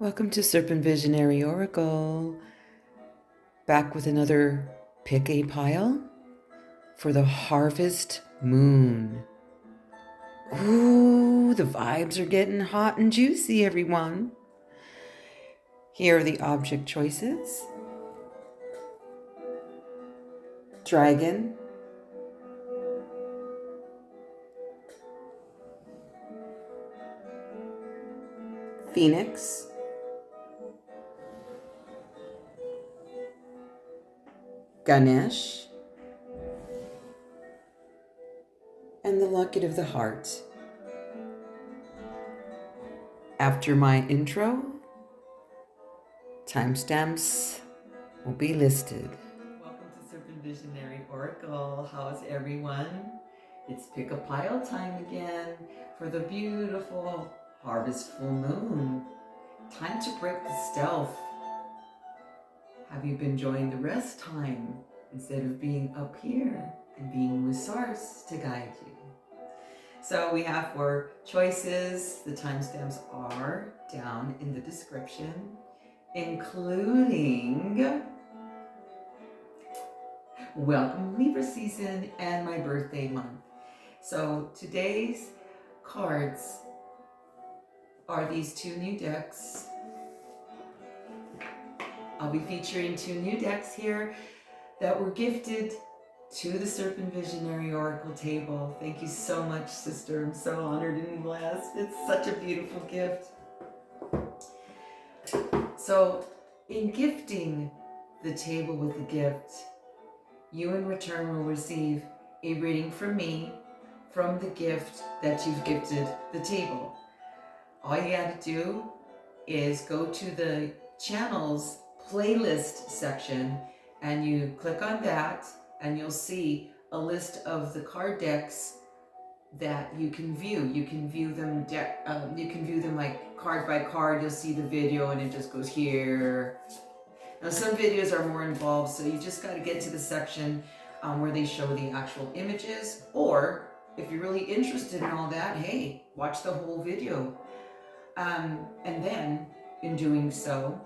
Welcome to Serpentvisionary Oracle. Back with another pick a pile for the harvest moon. Ooh, the vibes are getting hot and juicy, everyone. Here are the object choices. Dragon. Pheonix. Ganesh. And the locket of the heart. After my intro, timestamps will be listed. Welcome to Serpentvisionary Oracle. How's everyone? It's pick a pile time again for the beautiful harvest full moon. Time to break the stealth. Have you been enjoying the rest time instead of being up here and being with Source to guide you? So we have 4 choices. The timestamps are down in the description, including welcome Libra season and my birthday month. So today's cards are these 2 new decks. I'll be featuring 2 new decks here that were gifted to the Serpentvisionary Oracle table. Thank you so much, sister. I'm so honored and blessed. It's such a beautiful gift. So in gifting the table with the gift, you in return will receive a reading from me from the gift that you've gifted the table. All you got to do is go to the channel's playlist section and you click on that and you'll see a list of the card decks that you can view. You can view them like card by card. You'll see the video and it just goes here. Now some videos are more involved, so you just got to get to the section where they show the actual images, or if you're really interested in all that, hey, watch the whole video. And then in doing so,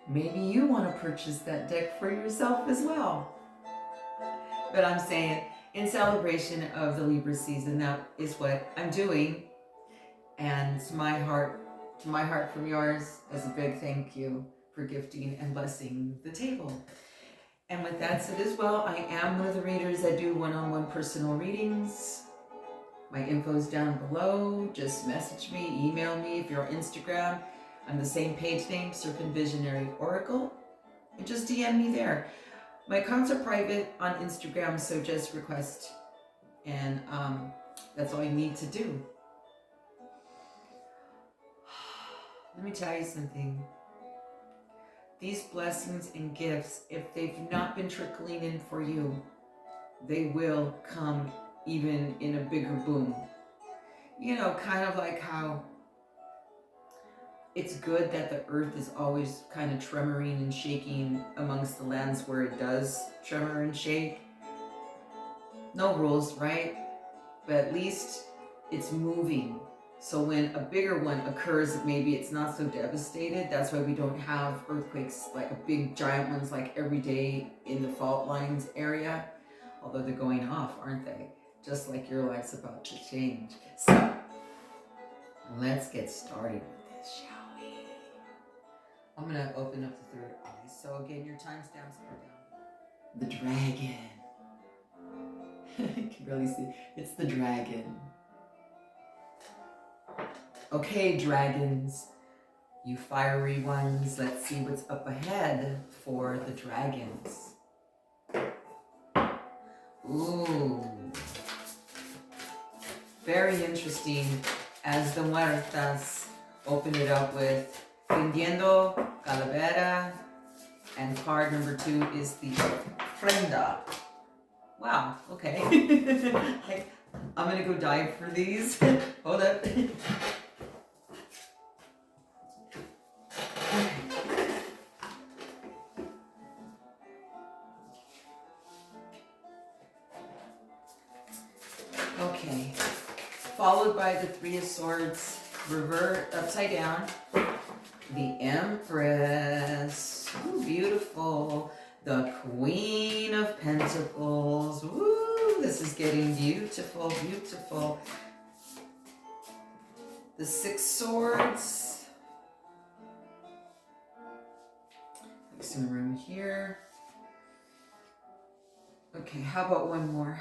maybe you want to purchase that deck for yourself as well. But I'm saying, in celebration of the Libra season, that is what I'm doing. And to my heart from yours, as a big thank you for gifting and blessing the table. And with that said as well, I am one of the readers that do one-on-one personal readings. My info's down below. Just message me, email me if you're on Instagram. I'm the same page name, Serpentvisionary Oracle, and just DM me there. My accounts are private on Instagram, so just request, and that's all you need to do. Let me tell you something. These blessings and gifts, if they've not been trickling in for you, they will come even in a bigger boom. You know, kind of like how it's good that the earth is always kind of tremoring and shaking amongst the lands where it does tremor and shake. No rules, right? But at least it's moving. So when a bigger one occurs, maybe it's not so devastated. That's why we don't have earthquakes, like a big giant ones like every day in the fault lines area. Although they're going off, aren't they? Just like your life's about to change. So let's get started with this, shall we? I'm going to open up the 3rd eye. So again, your timestamps are down. The dragon. You can really see. It's the dragon. Okay, dragons. You fiery ones. Let's see what's up ahead for the dragons. Ooh. Very interesting. As the muertas open it up with Vendiendo, Calavera, and card number 2 is the Ofrenda. Wow, okay. I'm gonna go dive for these. Hold up. Okay. Followed by the 3 of Swords, revert upside down. The Empress. Ooh, beautiful. The Queen of Pentacles. Woo, this is getting beautiful, beautiful. The Six Swords. Make some room here. Okay, how about one more?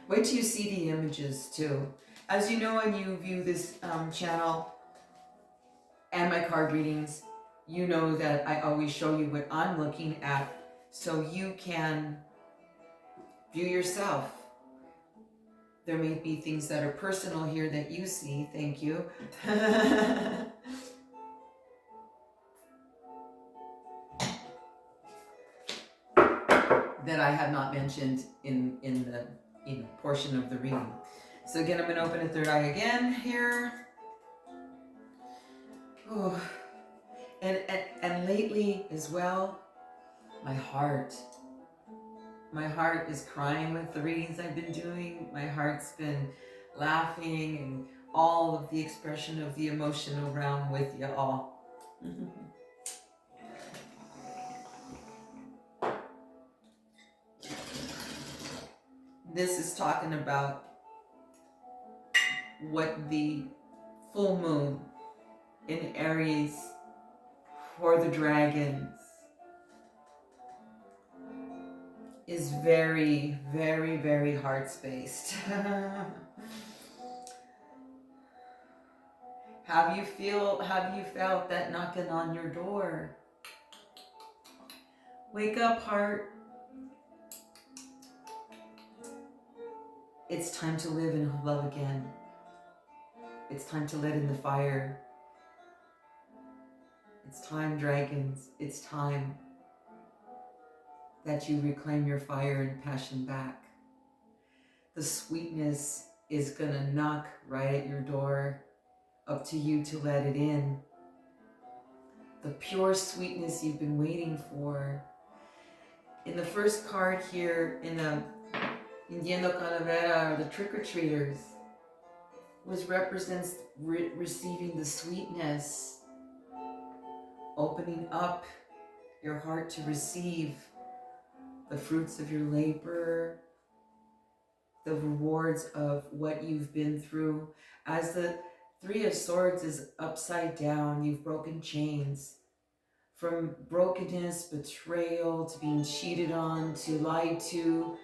Wait till you see the images too. As you know, when you view this channel and my card readings, you know that I always show you what I'm looking at so you can view yourself. There may be things that are personal here that you see. Thank you. That I have not mentioned in the portion of the reading. So again, I'm going to open a third eye again here. Oh. And lately as well, my heart is crying with the readings I've been doing. My heart's been laughing and all of the expression of the emotional realm with you all. This is talking about what the full moon in Aries for the dragons is very, very, very heart-spaced. Have you felt that knocking on your door? Wake up, heart. It's time to live in love again. It's time to let in the fire. It's time, dragons. It's time that you reclaim your fire and passion back. The sweetness is gonna knock right at your door. Up to you to let it in. The pure sweetness you've been waiting for. In the first card here, in the Indiendo Calavera, or the trick-or-treaters, represents receiving the sweetness, opening up your heart to receive the fruits of your labor, the rewards of what you've been through. As the Three of Swords is upside down, you've broken chains. From brokenness, betrayal, to being cheated on, to lied to,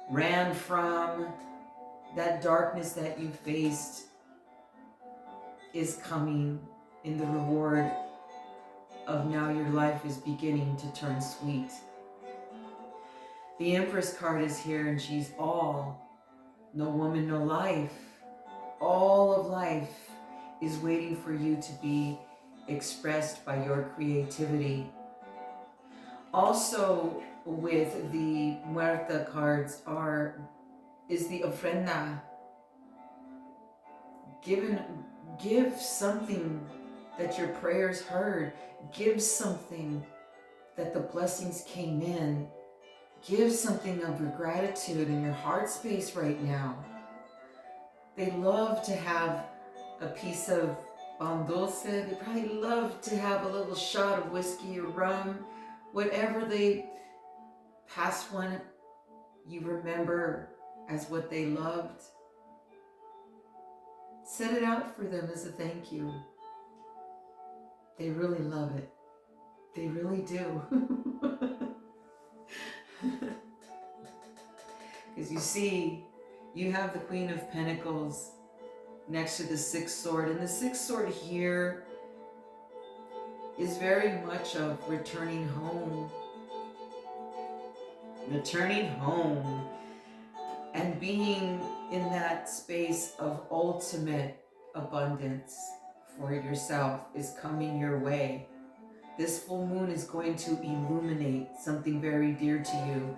ran from, that darkness that you faced is coming in the reward of now your life is beginning to turn sweet. The Empress card is here and she's all. No woman, no life. All of life is waiting for you to be expressed by your creativity. Also with the Muerta cards is the ofrenda. Give something that your prayers heard. Give something that the blessings came in. Give something of your gratitude in your heart space right now. They love to have a piece of pan dulce. They probably love to have a little shot of whiskey or rum. Whatever they pass one, you remember as what they loved. Set it out for them as a thank you. They really love it. They really do. Because you see, you have the Queen of Pentacles next to the Sixth Sword. And the Sixth Sword here is very much of returning home. Returning home. And being in that space of ultimate abundance for yourself is coming your way. This full moon is going to illuminate something very dear to you.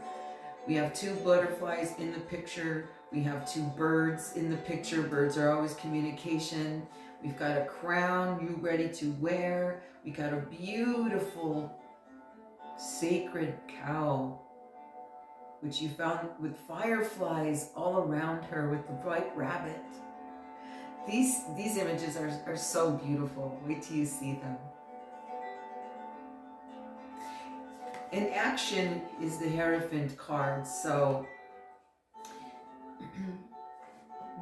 We have two butterflies in the picture. We have two birds in the picture. Birds are always communication. We've got a crown you ready to wear. We got a beautiful sacred cow, which you found with fireflies all around her with the white rabbit. These images are so beautiful. Wait till you see them. In action is the Hierophant card. So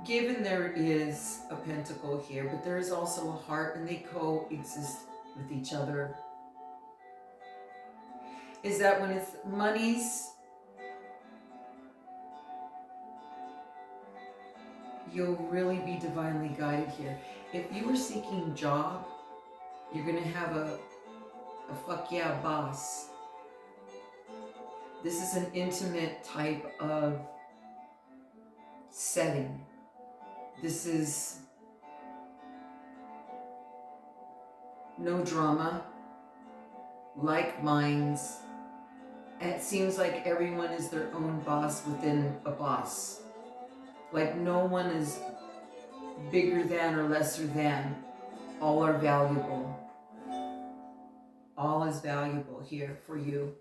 given there is a pentacle here, but there is also a heart, and they coexist with each other, is that when it's monies, you'll really be divinely guided here. If you are seeking job, you're going to have a fuck yeah boss. This is an intimate type of setting. This is no drama, like minds. And it seems like everyone is their own boss within a boss. Like no one is bigger than or lesser than. All are valuable. All is valuable here for you.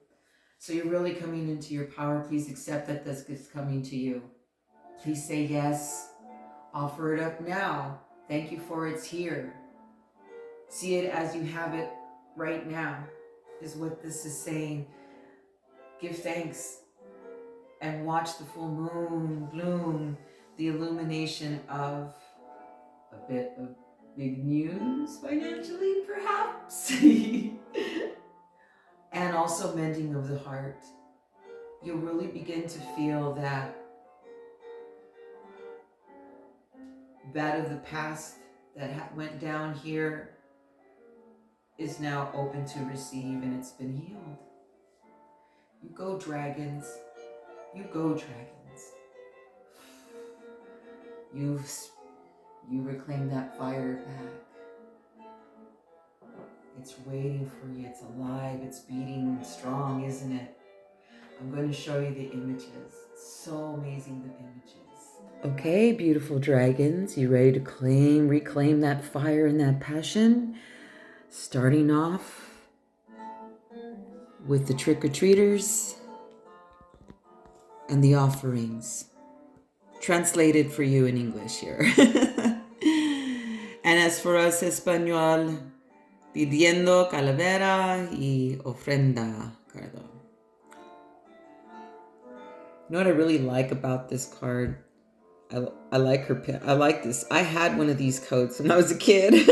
So you're really coming into your power. Please accept that this is coming to you. Please say yes. Offer it up now. Thank you for it's here. See it as you have it right now, is what this is saying. Give thanks and watch the full moon bloom, the illumination of a bit of big news financially, perhaps. And also mending of the heart. You'll really begin to feel that of the past that went down here is now open to receive, and it's been healed. You go, dragons. You go, dragons. You reclaim that fire back. It's waiting for you. It's alive. It's beating strong, isn't it? I'm going to show you the images. It's so amazing, the images. Okay, beautiful dragons. You ready to reclaim that fire and that passion? Starting off with the trick-or-treaters and the offerings. Translated for you in English here. And as for us, Español, pidiendo calavera y ofrenda, cardo. You know what I really like about this card? I like her pin. I like this. I had one of these coats when I was a kid.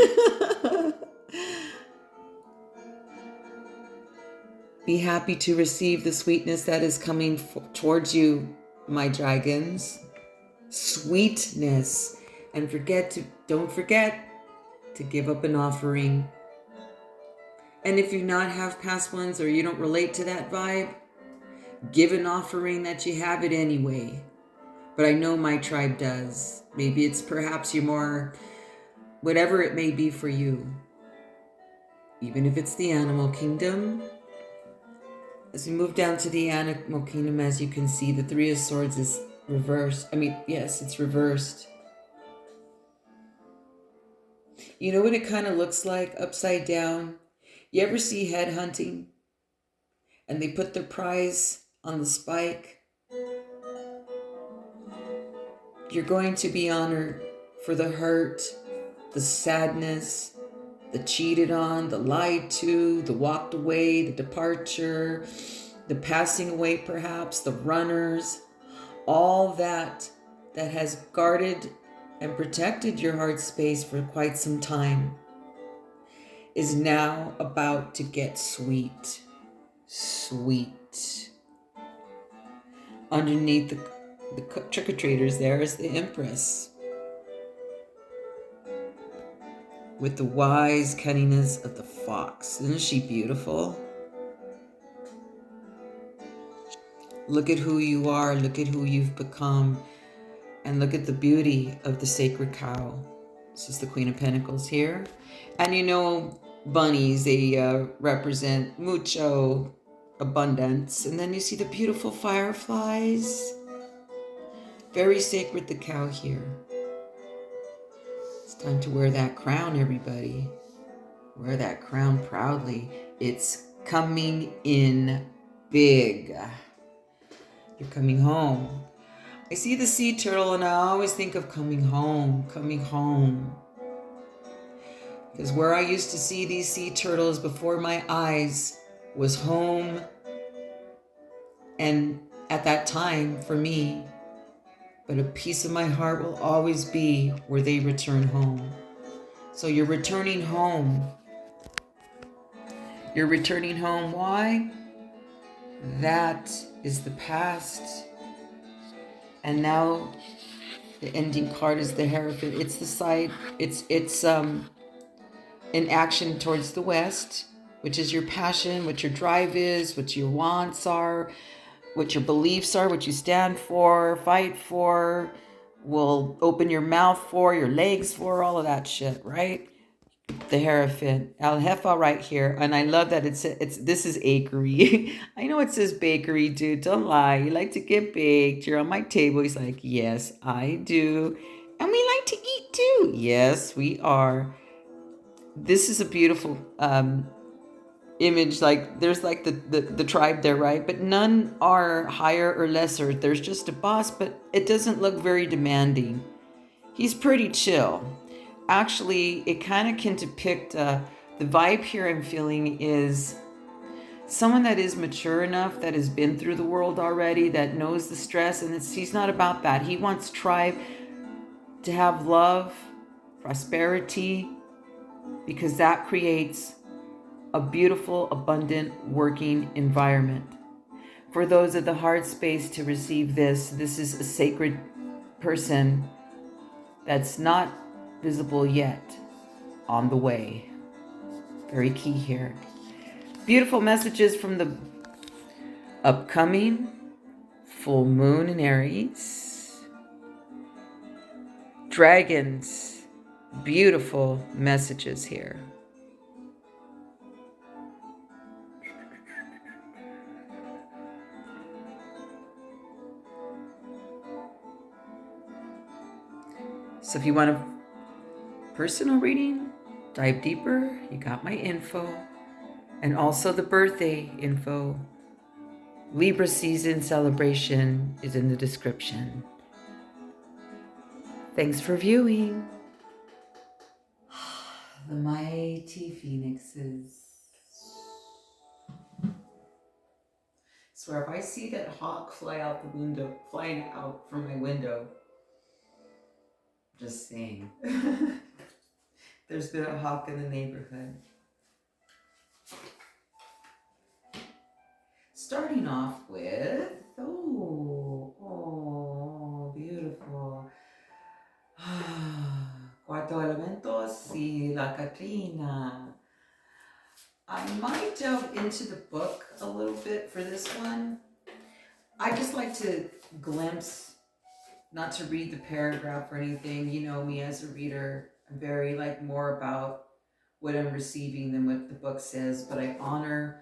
Be happy to receive the sweetness that is coming towards you, my dragons. Sweetness. And don't forget to give up an offering. And if you not have past ones or you don't relate to that vibe, give an offering that you have it anyway. But I know my tribe does. Maybe it's perhaps you're more, whatever it may be for you. Even if it's the animal kingdom. As we move down to the animal kingdom, as you can see, the Three of Swords is reversed. Yes, it's reversed. You know what it kind of looks like upside down? You ever see head hunting? And they put their prize on the spike? You're going to be honored for the hurt, the sadness, the cheated on, the lied to, the walked away, the departure, the passing away perhaps, the runners, all that has guarded and protected your heart space for quite some time is now about to get sweet. Sweet. Underneath the trick-or-treaters there is the Empress. With the wise cunningness of the fox. Isn't she beautiful? Look at who you are. Look at who you've become. And look at the beauty of the sacred cow. This is the Queen of Pentacles here. And you know, bunnies, they represent mucho abundance. And then you see the beautiful fireflies. Very sacred, the cow here. It's time to wear that crown, everybody. Wear that crown proudly. It's coming in big. You're coming home. I see the sea turtle and I always think of coming home, coming home. Because where I used to see these sea turtles before my eyes was home. And at that time, for me, but a piece of my heart will always be where they return home. So you're returning home. You're returning home. Why? That is the past. And now the ending card is the Hierophant. It's the side, it's in action towards the west, which is your passion, what your drive is, what your wants are, what your beliefs are, what you stand for, fight for, will open your mouth for, your legs for, all of that shit, right? The Hierophant, El Jefa right here. And I love that it's this is akery. I know it says bakery, dude. Don't lie. You like to get baked. You're on my table. He's like, yes, I do. And we like to eat too. Yes, we are. This is a beautiful image. Like there's like the tribe there, right? But none are higher or lesser. There's just a boss, but it doesn't look very demanding. He's pretty chill. Actually, it kind of can depict the vibe here I'm feeling is someone that is mature enough, that has been through the world already, that knows the stress, and he's not about that. He wants tribe to have love, prosperity, because that creates a beautiful, abundant, working environment. For those of the heart space to receive this is a sacred person that's not visible yet, on the way. Very key here. Beautiful messages from the upcoming full moon in Aries. Dragons. Beautiful messages here. So if you want a personal reading, dive deeper, you got my info. And also the birthday info. Libra season celebration is in the description. Thanks for viewing. The mighty phoenixes. Swear, if I see that hawk flying out from my window, just saying. There's been a hawk in the neighborhood. Starting off with, beautiful. Cuatro elementos y la Catrina. I might delve into the book a little bit for this one. I just like to glimpse, not to read the paragraph or anything. You know me as a reader. I'm very more about what I'm receiving than what the book says, but I honor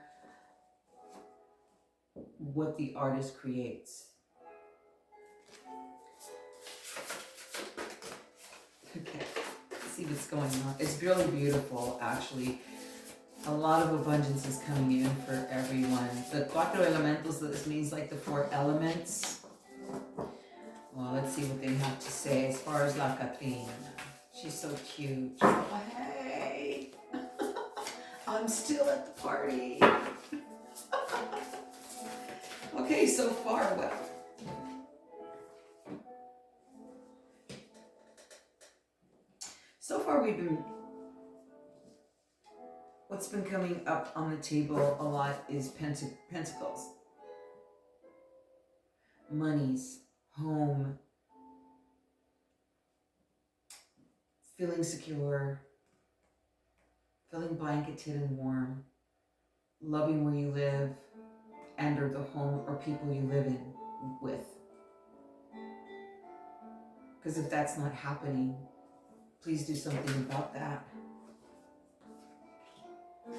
what the artist creates. Okay, let's see what's going on. It's really beautiful, actually. A lot of abundance is coming in for everyone. The cuatro elementos, this means like the 4 elements. Well, let's see what they have to say as far as La Catrina. She's so cute. She's like, hey, I'm still at the party. Okay, so far, well. So far what's been coming up on the table a lot is pentacles. Monies, home, feeling secure, feeling blanketed and warm, loving where you live and or the home or people you live in with. Because if that's not happening, please do something about that.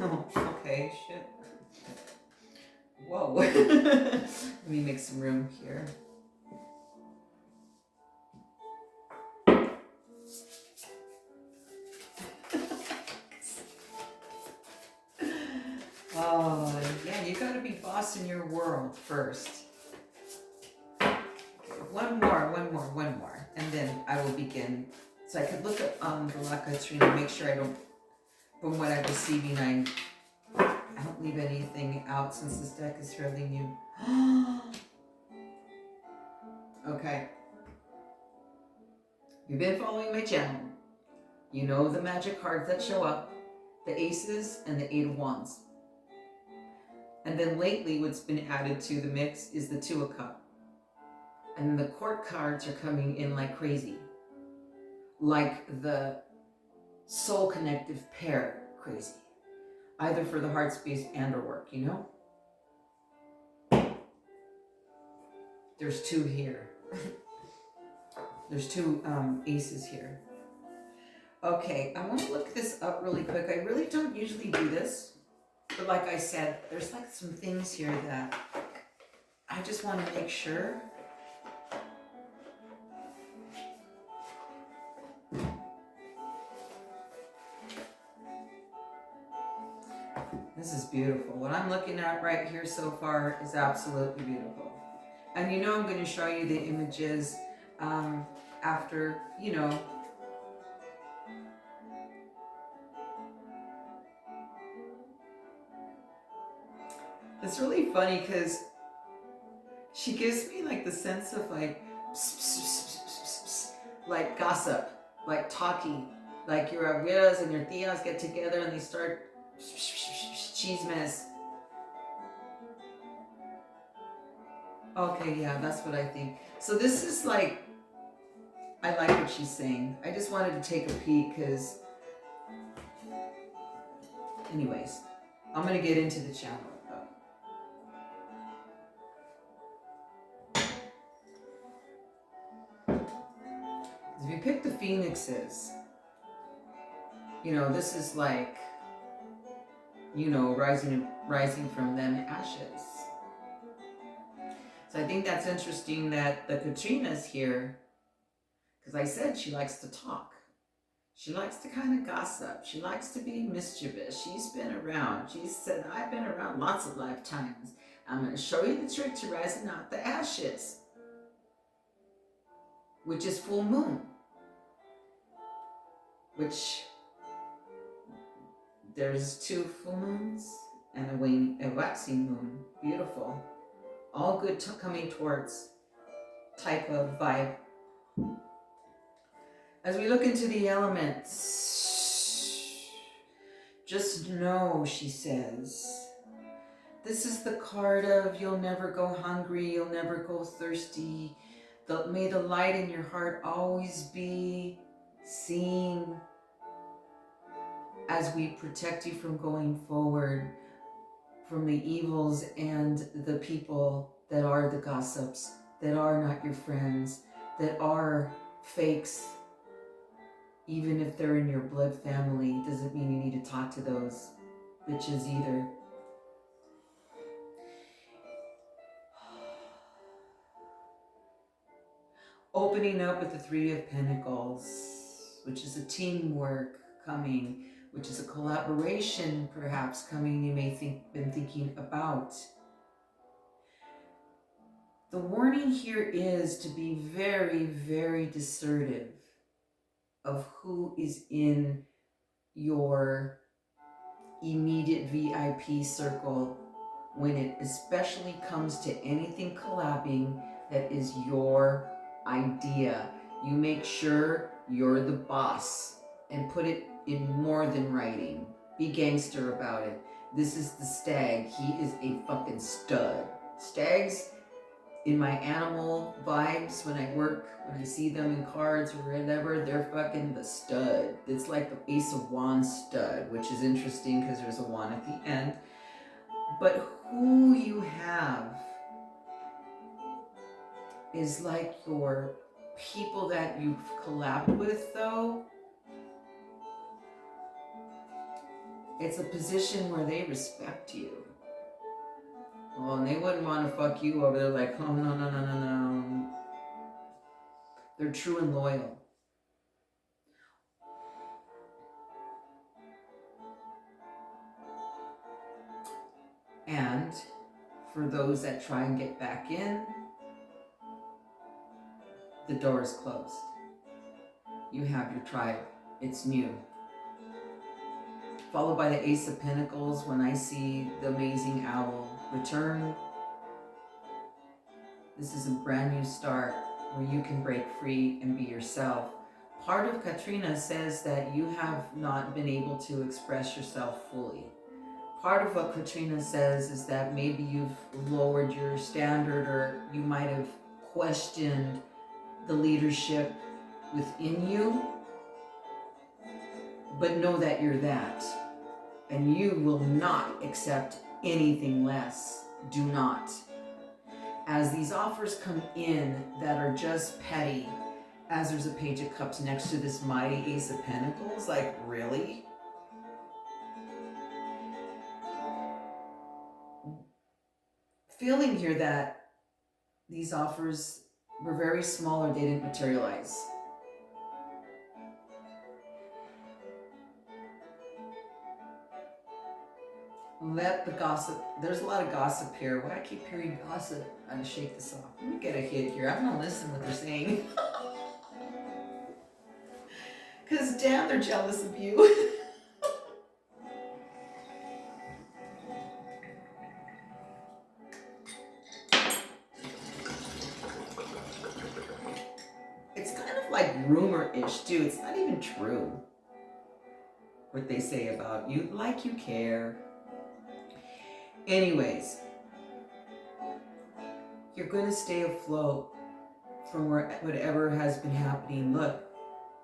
Oh, okay, shit. Whoa. Let me make some room here. Oh, yeah, you gotta be boss in your world first. Okay, one more. then I will begin. So I could look at the Laka tree and make sure I don't, from what I'm receiving, I don't leave anything out since this deck is fairly new. Okay. You've been following my channel. You know the magic cards that show up, the aces and the 8 of wands. And then lately what's been added to the mix is the 2 of cups. And the court cards are coming in like crazy. Like the soul connective pair crazy. Either for the heart space and or work, you know? There's 2 here. There's 2 aces here. Okay, I want to look this up really quick. I really don't usually do this. But like I said, there's like some things here that I just want to make sure. This is beautiful. What I'm looking at right here so far is absolutely beautiful. And you know I'm going to show you the images after, you know. It's really funny because she gives me like the sense of like, like gossip, like talking, like your abuelas and your tias get together and they start chismes. Okay, yeah, that's what I think. So this is like, I like what she's saying. I just wanted to take a peek because, anyways, I'm going to get into the channel. If you pick the Pheonixes, you know, this is like, you know, rising from them ashes. So I think that's interesting that the Katrina's here, because I said she likes to talk. She likes to kind of gossip. She likes to be mischievous. She's been around. She said, I've been around lots of lifetimes. I'm going to show you the trick to rising out the ashes, which is full moon, which there's 2 full moons and a waxing moon. Beautiful. All good coming towards type of vibe. As we look into the elements, just know, she says, this is the card of you'll never go hungry, you'll never go thirsty. May the light in your heart always be seen as we protect you from going forward, from the evils and the people that are the gossips, that are not your friends, that are fakes. Even if they're in your blood family, doesn't mean you need to talk to those bitches either. Opening up with the 3 of Pentacles, which is a teamwork coming, which is a collaboration perhaps coming you may been thinking about. The warning here is to be very, very discerning of who is in your immediate VIP circle when it especially comes to anything collabing that is your idea. You make sure you're the boss and put it in more than writing. Be gangster about it. This is the stag. He is a fucking stud. Stags, in my animal vibes, when I work, when I see them in cards or whatever, they're fucking the stud. It's like the Ace of Wands stud, which is interesting because there's a wand at the end. But who you have is like your people that you've collabed with, though. It's a position where they respect you. Well, and they wouldn't want to fuck you over. They're like, oh, no, no, no, no, no. They're true and loyal. And for those that try and get back in, the door is closed. You have your tribe. It's new. Followed by the Ace of Pentacles when I see the amazing owl return. This is a brand new start where you can break free and be yourself. Part of Katrina says that you have not been able to express yourself fully. Part of what Katrina says is that maybe you've lowered your standard, or you might have questioned the leadership within you. But know that you're that. And you will not accept anything less. Do not. As these offers come in that are just petty, as there's a Page of Cups next to this mighty Ace of Pentacles, like, really? Feeling here that these offers were very small or they didn't materialize. Let the gossip, there's a lot of gossip here. Why I keep hearing gossip? I'm gonna shake this off. Let me get a hit here. I'm gonna listen what they're saying. Because damn, they're jealous of you. It's kind of like rumor-ish too. It's not even true what they say about you, like you care. Anyways, you're going to stay afloat from whatever has been happening. Look,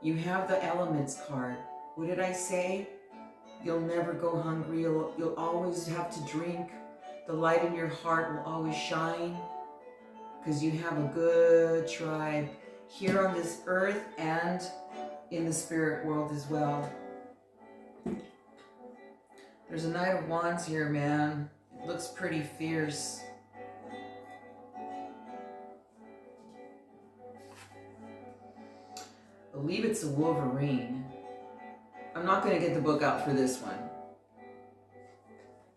you have the Elements card. What did I say? You'll never go hungry. You'll always have to drink. The light in your heart will always shine because you have a good tribe here on this earth and in the spirit world as well. There's a Knight of Wands here, man. It looks pretty fierce. I believe it's a Wolverine. I'm not going to get the book out for this one.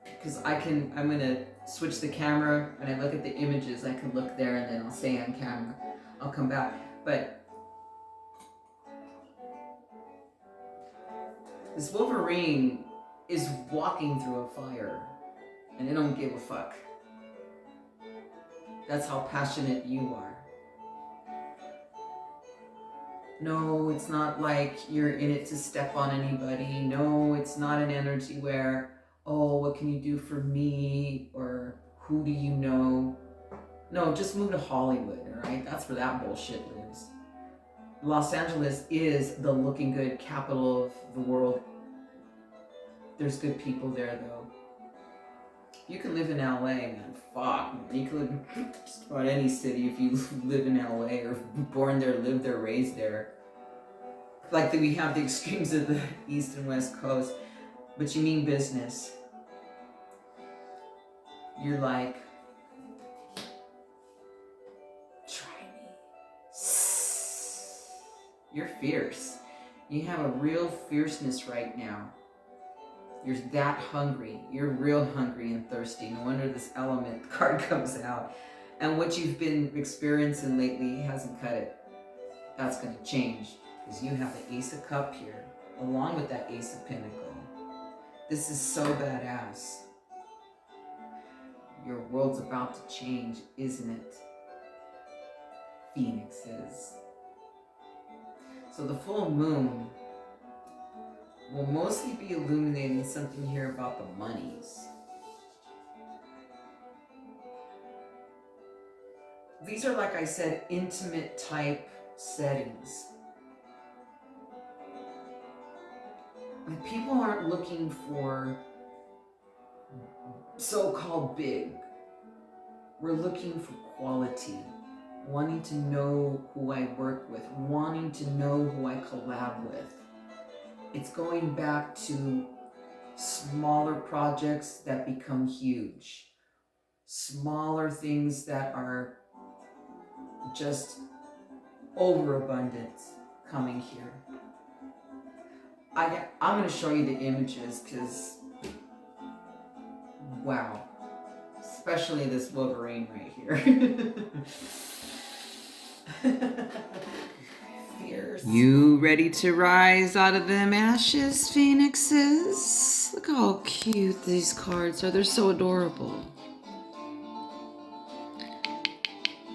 Because I'm going to switch the camera. When I look at the images, I can look there and then I'll say on camera. I'll come back. But this Wolverine is walking through a fire. And they don't give a fuck. That's how passionate you are. No, it's not like you're in it to step on anybody. No, it's not an energy where, oh, what can you do for me? Or who do you know? No, just move to Hollywood, all right? That's where that bullshit lives. Los Angeles is the looking good capital of the world. There's good people there, though. You can live in LA, man. Fuck. You can live in just about any city if you live in LA or born there, lived there, raised there. Like we have the extremes of the East and West Coast. But you mean business. You're like, try me. You're fierce. You have a real fierceness right now. You're that hungry. You're real hungry and thirsty. No wonder this Element card comes out. And what you've been experiencing lately hasn't cut it. That's going to change. Because you have the Ace of Cups here. Along with that Ace of Pentacles. This is so badass. Your world's about to change, isn't it? Pheonix is. So the full moon will mostly be illuminating something here about the monies. These are, like I said, intimate type settings. And people aren't looking for so-called big. We're looking for quality. Wanting to know who I work with. Wanting to know who I collab with. It's going back to smaller projects that become huge. Smaller things that are just overabundance coming here. I'm going to show you the images because, wow. Especially this Wolverine right here. fierce. You ready to rise out of them ashes, Phoenixes? Look how cute these cards are. They're so adorable.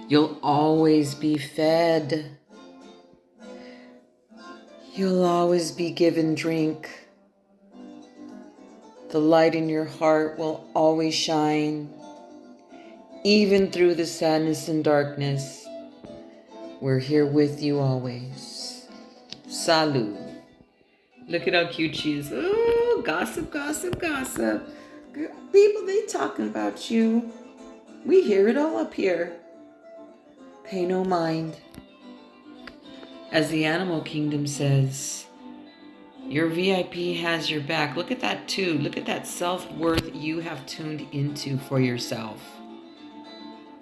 You'll always be fed. You'll always be given drink. The light in your heart will always shine. Even through the sadness and darkness, we're here with you always. Salud. Look at how cute she is. Oh, gossip, gossip, gossip. People, they talking about you. We hear it all up here. Pay no mind. As the animal kingdom says, your VIP has your back. Look at that too. Look at that self-worth you have tuned into for yourself.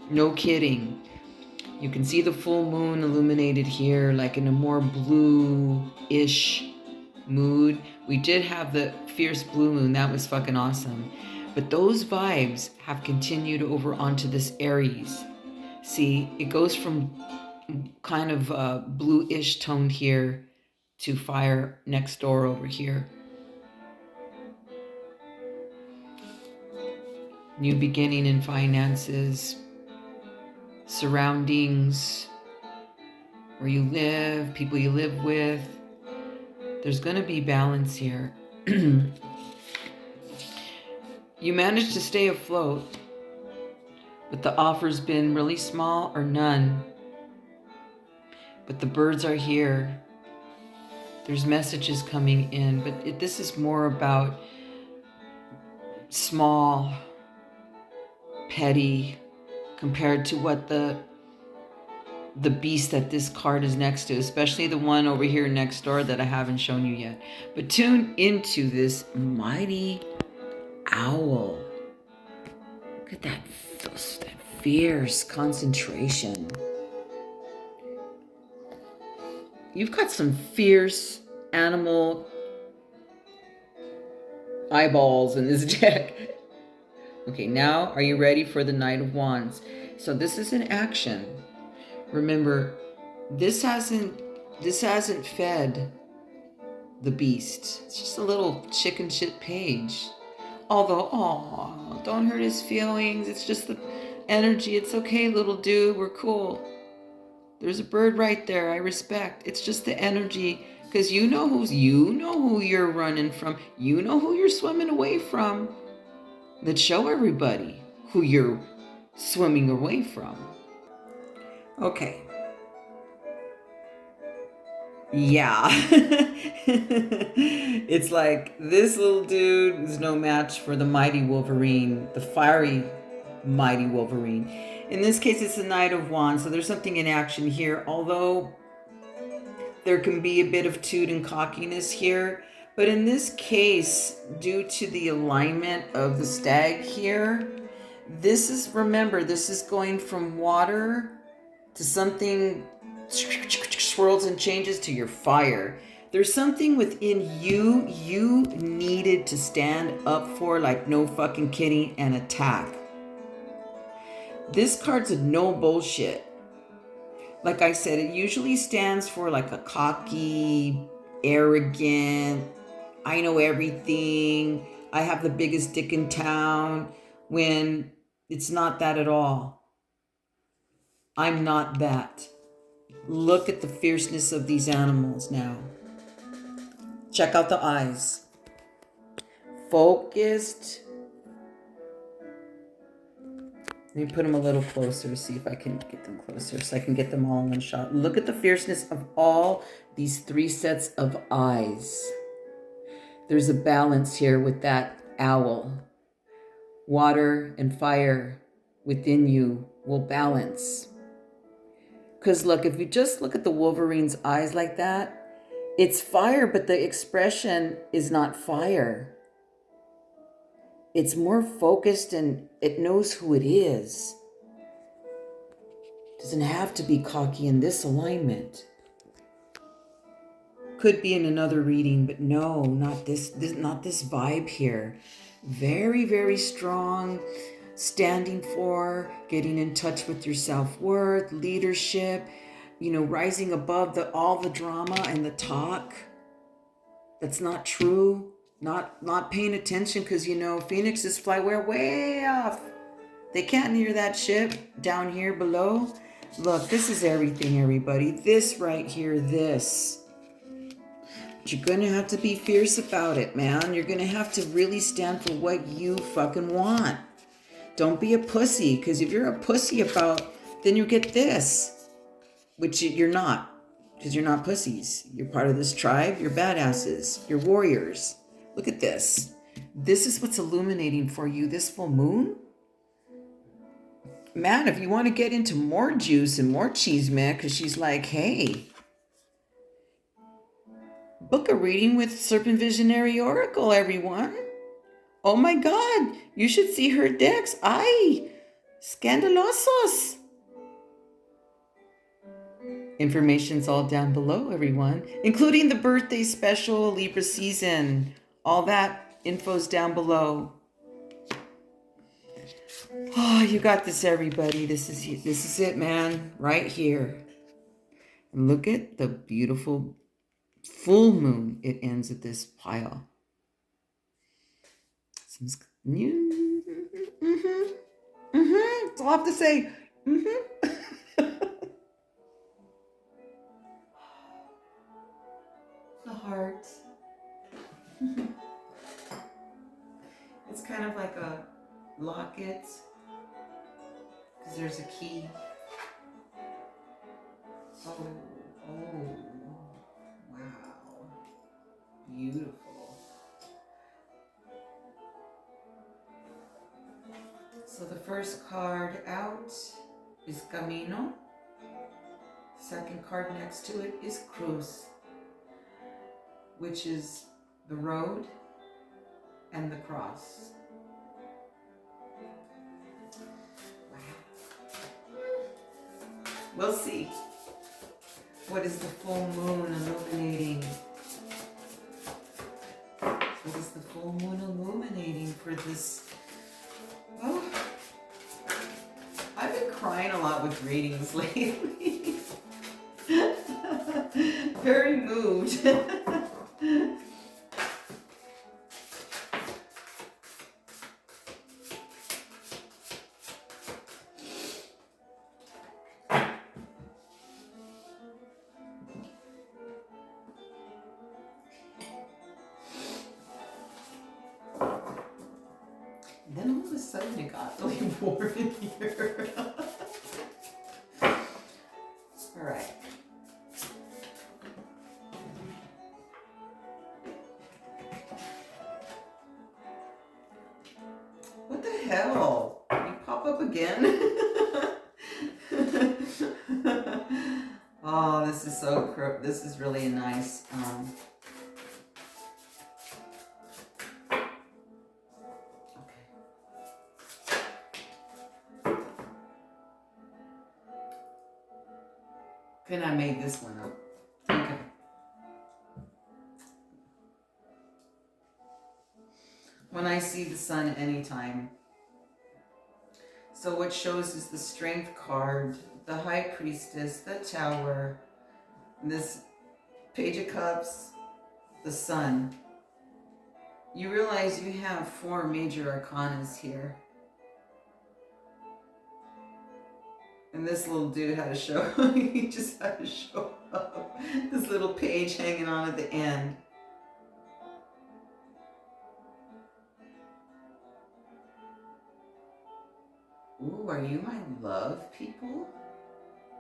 No kidding. You can see the full moon illuminated here, like in a more blue-ish mood. We did have the fierce blue moon. That was fucking awesome. But those vibes have continued over onto this Aries. See, it goes from kind of blue-ish toned here to fire next door over here. New beginning in finances, surroundings, where you live, people you live with. There's going to be balance here. You managed to stay afloat, but the offer's been really small or none. But the birds are here. There's messages coming in, but this is more about small, petty, compared to what the beast that this card is next to, especially the one over here next door that I haven't shown you yet. But tune into this mighty owl. Look at that fierce concentration. You've got some fierce animal eyeballs in this deck. Okay, now are you ready for the Knight of Wands? So this is an action. Remember, this hasn't fed the beast. It's just a little chicken shit page. Although, don't hurt his feelings. It's just the energy. It's okay, little dude. We're cool. There's a bird right there. I respect. It's just the energy. Because you know who you're running from. You know who you're swimming away from. Let's show everybody who you're swimming away from. Okay. Yeah. It's like this little dude is no match for the mighty Wolverine, the fiery mighty Wolverine. In this case, it's the Knight of Wands, so there's something in action here, although there can be a bit of toot and cockiness here. But in this case, due to the alignment of the stag here, remember, this is going from water to something swirls and changes to your fire. There's something within you needed to stand up for, like no fucking kidding, and attack. This card's a no bullshit. Like I said, it usually stands for like a cocky, arrogant, I know everything, I have the biggest dick in town, when it's not that at all. I'm not that. Look at the fierceness of these animals now. Check out the eyes. Focused. Let me put them a little closer, see if I can get them closer so I can get them all in one shot. Look at the fierceness of all these three sets of eyes. There's a balance here with that owl. Water and fire within you will balance. Because look, if you just look at the Wolverine's eyes like that, it's fire, but the expression is not fire. It's more focused and it knows who it is. Doesn't have to be cocky in this alignment. Could be in another reading, but no, not this vibe here. Very, very strong, standing for, getting in touch with your self-worth, leadership, rising above all the drama and the talk that's not true, not paying attention, because phoenixes fly way off. They can't hear that shit down here below. Look, this is everything, everybody. This right here, this. But you're gonna have to be fierce about it, man. You're gonna have to really stand for what you fucking want. Don't be a pussy, because if you're a pussy then you get this, which you're not, because you're not pussies. You're part of this tribe. You're badasses. You're warriors. Look at this. This is what's illuminating for you this full moon. Man, if you want to get into more juice and more cheese, man, because she's like, hey, book a reading with Serpentvisionaryoracle, everyone. Oh my God, you should see her decks. Ay, scandalosos. Information's all down below, everyone, including the birthday special, Libra season. All that info's down below. Oh, you got this, everybody. This is it, man. Right here. And look at the beautiful full moon. It ends at this pile. That's all I have to say. The heart. It's kind of like a locket, because there's a key. Oh, wow. Beautiful. So the first card out is Camino. Second card next to it is Cruz, which is the road and the cross. Wow. We'll see. What is the full moon illuminating? What is the full moon illuminating for this? Oh, I've been crying a lot with readings lately. Very moved. Then all of a sudden it got really warm in here. All right. What the hell? You pop up again? Oh, this is so this is really nice. Then I made this one up. Okay. When I see the sun anytime. So what shows is the Strength card, the High Priestess, the Tower, this Page of Cups, the Sun. You realize you have 4 major arcanas here. And this little dude had to show, he just had to show up. This little page hanging on at the end. Ooh, are you my love, people?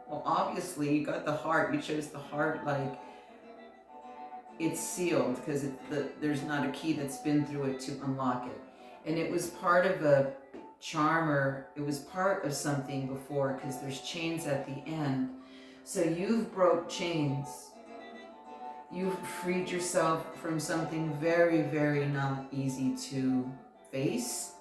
Well, obviously you got the heart. You chose the heart like it's sealed because there's not a key that's been through it to unlock it. And it was part of a charmer, it was part of something before because there's chains at the end. So you've broke chains. You've freed yourself from something very, very not easy to face.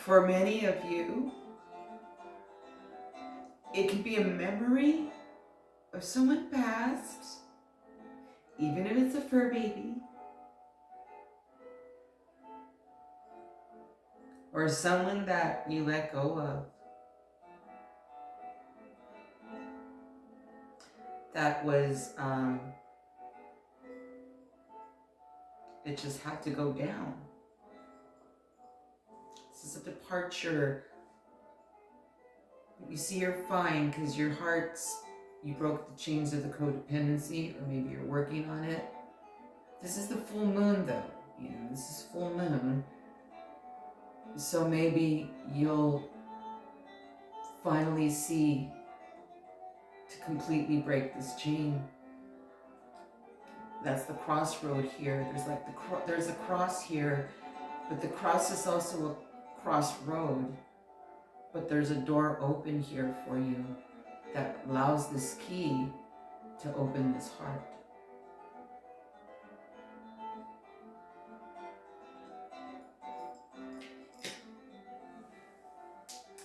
For many of you, it can be a memory of someone past, even if it's a fur baby, or someone that you let go of. That was, it just had to go down. This is a departure. You see, you're fine because your heart's, you broke the chains of the codependency, or maybe you're working on it. This is the full moon though, you know, this is full moon. So maybe you'll finally see to completely break this chain. That's the crossroad here. There's like there's a cross here, but the cross is also a crossroad. But there's a door open here for you that allows this key to open this heart.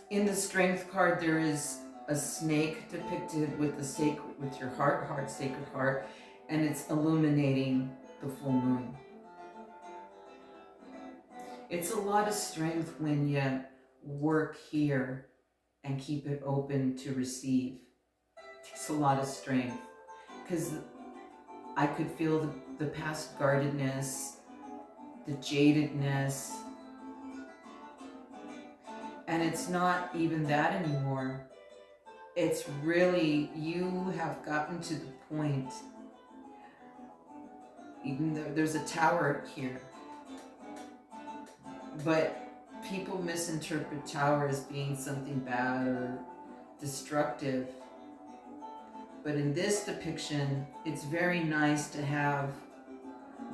In the Strength card, there is a snake depicted with the sacred, with your heart, sacred heart, and it's illuminating the full moon. It's a lot of strength when you work here and keep it open to receive. It takes a lot of strength because I could feel the past guardedness, the jadedness, and it's not even that anymore. It's really, you have gotten to the point, even though there's a tower here, but people misinterpret tower as being something bad or destructive. But in this depiction, it's very nice to have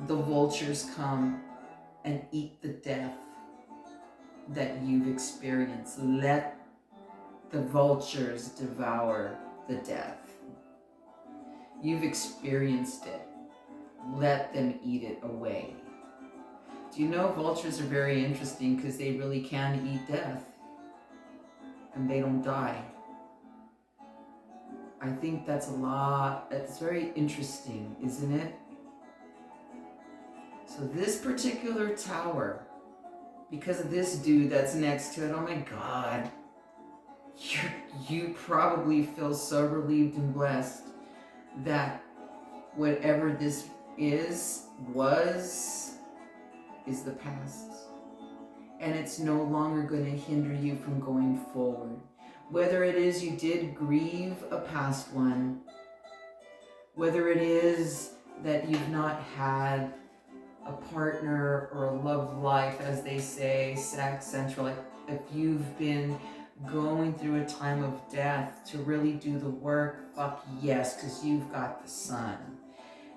the vultures come and eat the death that you've experienced. Let the vultures devour the death. You've experienced it. Let them eat it away. Do you know vultures are very interesting because they really can eat death and they don't die. I think that's it's very interesting, isn't it? So this particular tower, because of this dude that's next to it, oh my God, you probably feel so relieved and blessed that whatever this is the past. And it's no longer going to hinder you from going forward. Whether it is you did grieve a past one, whether it is that you've not had a partner or a love life, as they say, sex, central, if you've been going through a time of death to really do the work, fuck yes, because you've got the sun.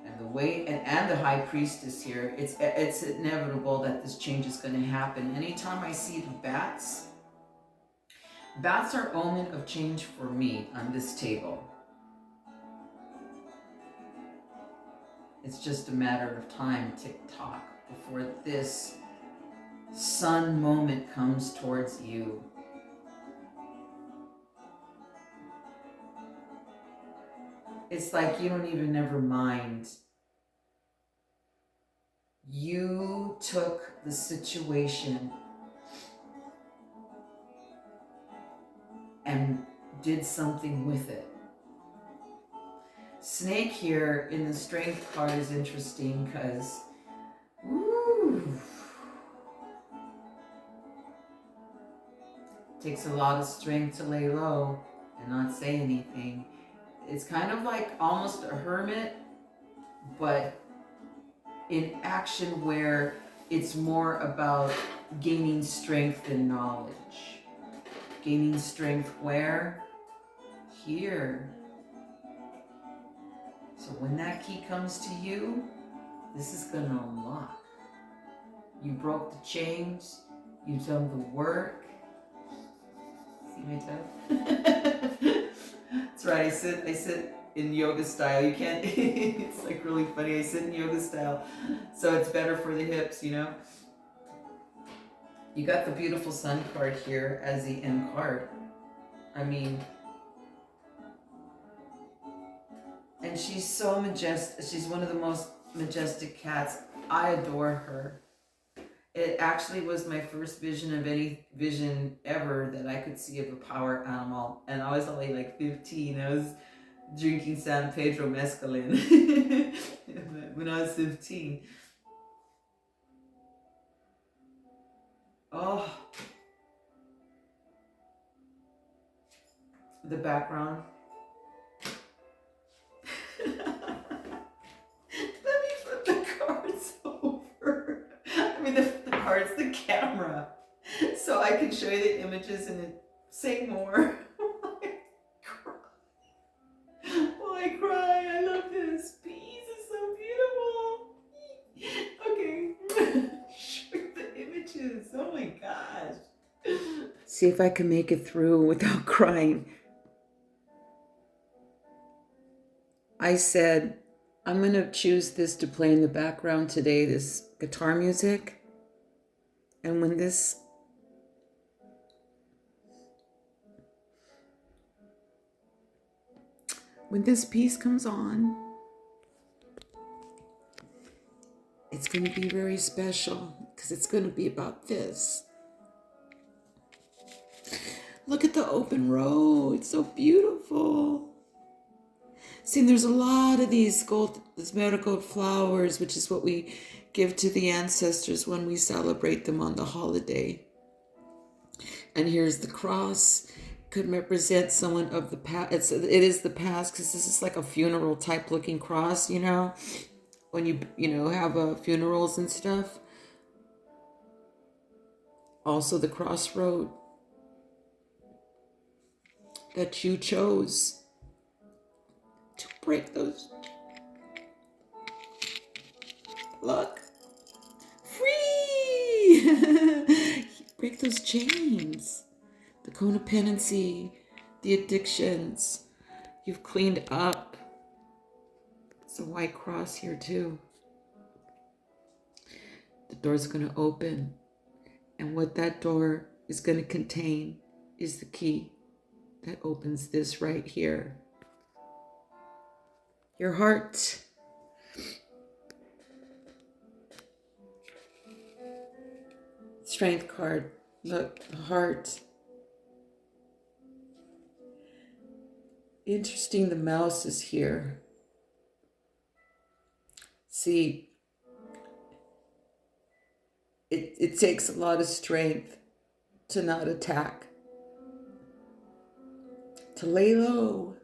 And the way, and the high priestess here, it's inevitable that this change is going to happen. Anytime I see the bats are omen of change for me on this table. It's just a matter of time, tick-tock, before this sun moment comes towards you. It's like you don't even ever mind. You took the situation and did something with it. Snake here in the Strength card is interesting because, it takes a lot of strength to lay low and not say anything. It's kind of like almost a hermit, but in action where it's more about gaining strength and knowledge. Gaining strength where? Here. So when that key comes to you, this is going to unlock. You broke the chains. You've done the work. See my toe? That's right. I sit in yoga style. You can't. It's like really funny. I sit in yoga style, so it's better for the hips, you know. You got the beautiful sun card here as the end card. I mean, and she's so majestic. She's one of the most majestic cats. I adore her. It actually was my first vision of any vision ever that I could see of a power animal. And I was only like 15. I was drinking San Pedro mescaline when I was 15. Oh, the background. Let me flip the cards over. I mean, the cards, the camera, so I can show you the images and say more. Why cry? I love this piece. It's so beautiful. Okay, show you the images. Oh my gosh. See if I can make it through without crying. I said, I'm going to choose this to play in the background today, this guitar music. And when this piece comes on, it's going to be very special because it's going to be about this. Look at the open road. It's so beautiful. See, there's a lot of these marigold flowers, which is what we give to the ancestors when we celebrate them on the holiday. And here's the cross. Could represent someone of the past. It is the past because this is like a funeral type looking cross, you know, when you have funerals and stuff. Also the crossroad that you chose to break those. Look. Free! Break those chains. The codependency, the addictions. You've cleaned up. There's a white cross here too. The door's going to open. And what that door is going to contain is the key that opens this right here. Your heart. Strength card. Look, the heart. Interesting, the mouse is here. See, it takes a lot of strength to not attack, to lay low,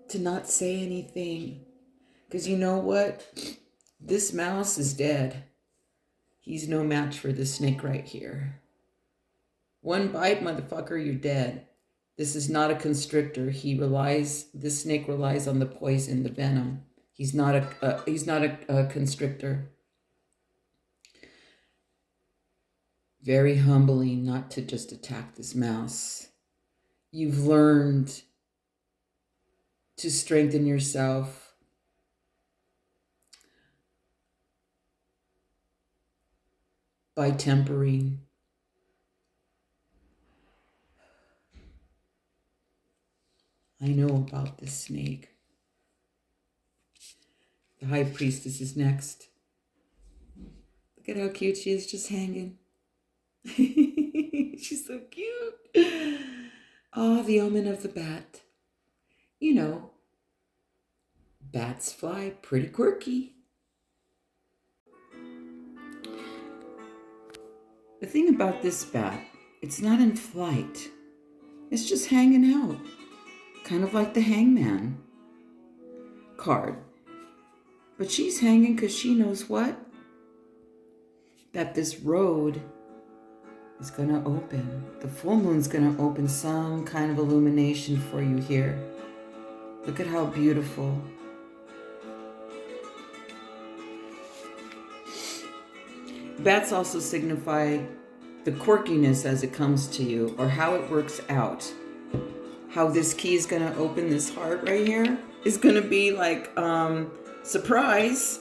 to not say anything. Because you know what? This mouse is dead. He's no match for this snake right here. One bite, motherfucker, you're dead. This is not a constrictor. This snake relies on the poison, the venom. He's not a constrictor. Very humbling not to just attack this mouse. You've learned to strengthen yourself by tempering. I know about this snake. The high priestess is next. Look at how cute she is, just hanging. She's so cute. Oh, the omen of the bat. You know, bats fly pretty quirky. The thing about this bat, it's not in flight. It's just hanging out. Kind of like the hangman card. But she's hanging because she knows what? That this road is going to open. The full moon's going to open some kind of illumination for you here. Look at how beautiful. Bats also signify the quirkiness as it comes to you, or how it works out. How this key is going to open this heart right here is going to be like, surprise.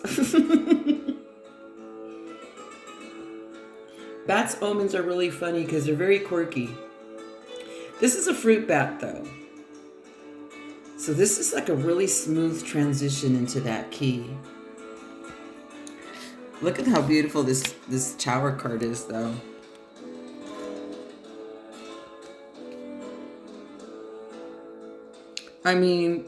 Bats' omens are really funny because they're very quirky. This is a fruit bat though. So this is like a really smooth transition into that key. Look at how beautiful this Tower card is though. I mean,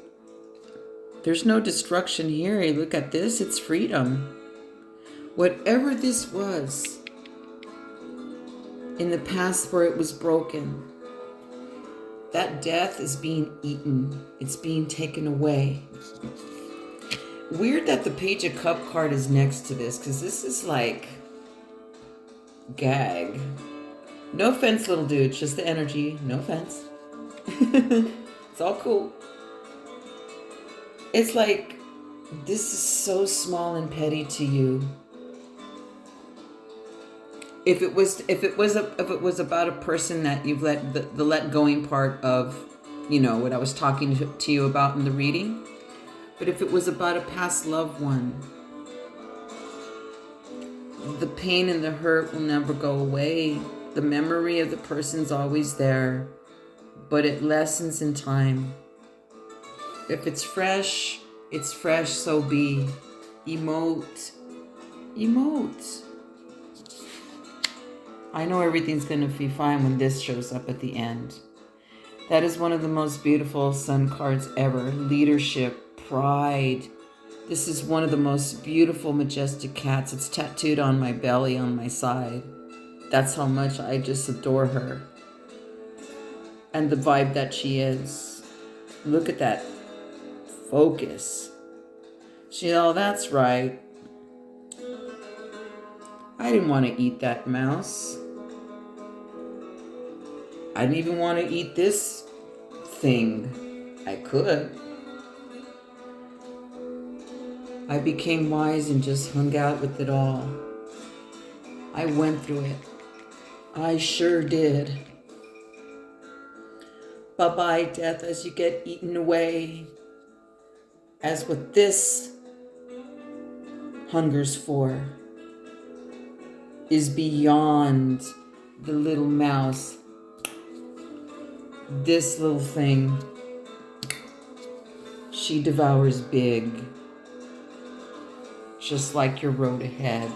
there's no destruction here. Look at this, it's freedom. Whatever this was in the past where it was broken, that death is being eaten. It's being taken away. Weird that the Page of Cup card is next to this, because this is like gag. No offense, little dude, it's just the energy. No offense. It's all cool. It's like, this is so small and petty to you. If it was about a person that you've let the let going part of, you know, what I was talking to you about in the reading, but if it was about a past loved one, the pain and the hurt will never go away. The memory of the person's always there, but it lessens in time. If it's fresh, so be. Emote. I know everything's going to be fine when this shows up at the end. That is one of the most beautiful sun cards ever. Leadership, pride. This is one of the most beautiful, majestic cats. It's tattooed on my belly, on my side. That's how much I just adore her. And the vibe that she is. Look at that focus. Oh, that's right. I didn't want to eat that mouse. I didn't even want to eat this thing. I could. I became wise and just hung out with it all. I went through it. I sure did. Bye-bye, death, as you get eaten away. As what this hungers for is beyond the little mouse. This little thing, she devours big, just like your road ahead.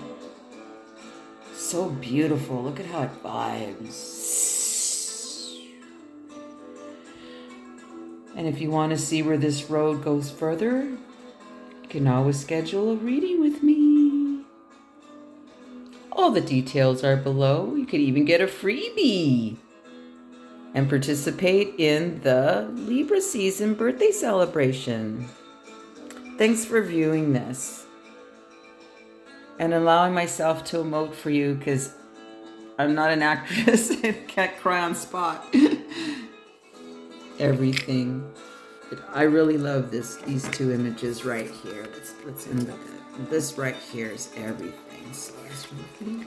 So beautiful. Look at how it vibes. And if you want to see where this road goes further, you can always schedule a reading with me. All the details are below. You could even get a freebie and participate in the Libra season birthday celebration. Thanks for viewing this and allowing myself to emote for you, because I'm not an actress and can't cry on spot. Everything. But I really love these two images right here. Let's end up it. This right here is everything. So that's really pretty.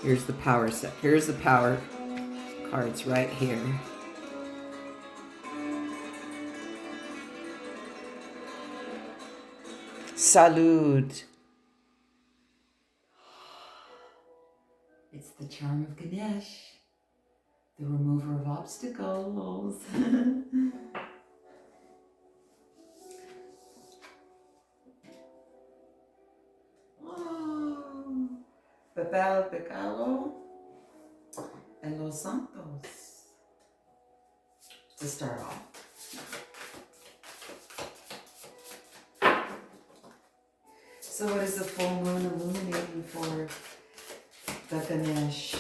Here's the power set. Here's the power cards right here. Salud. It's the charm of Ganesh, the remover of obstacles. Oh, Papel Pecado and Los Santos to start off. So what is the full moon illuminating for the Ganesh,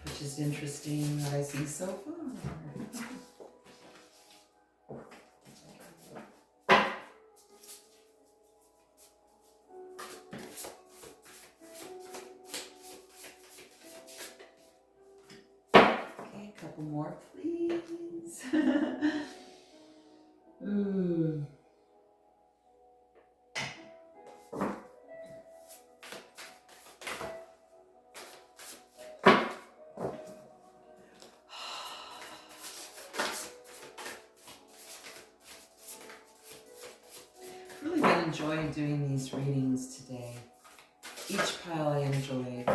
which is interesting that I see so far? Okay, a couple more, please. Really been enjoy doing these readings today. Each pile I enjoyed.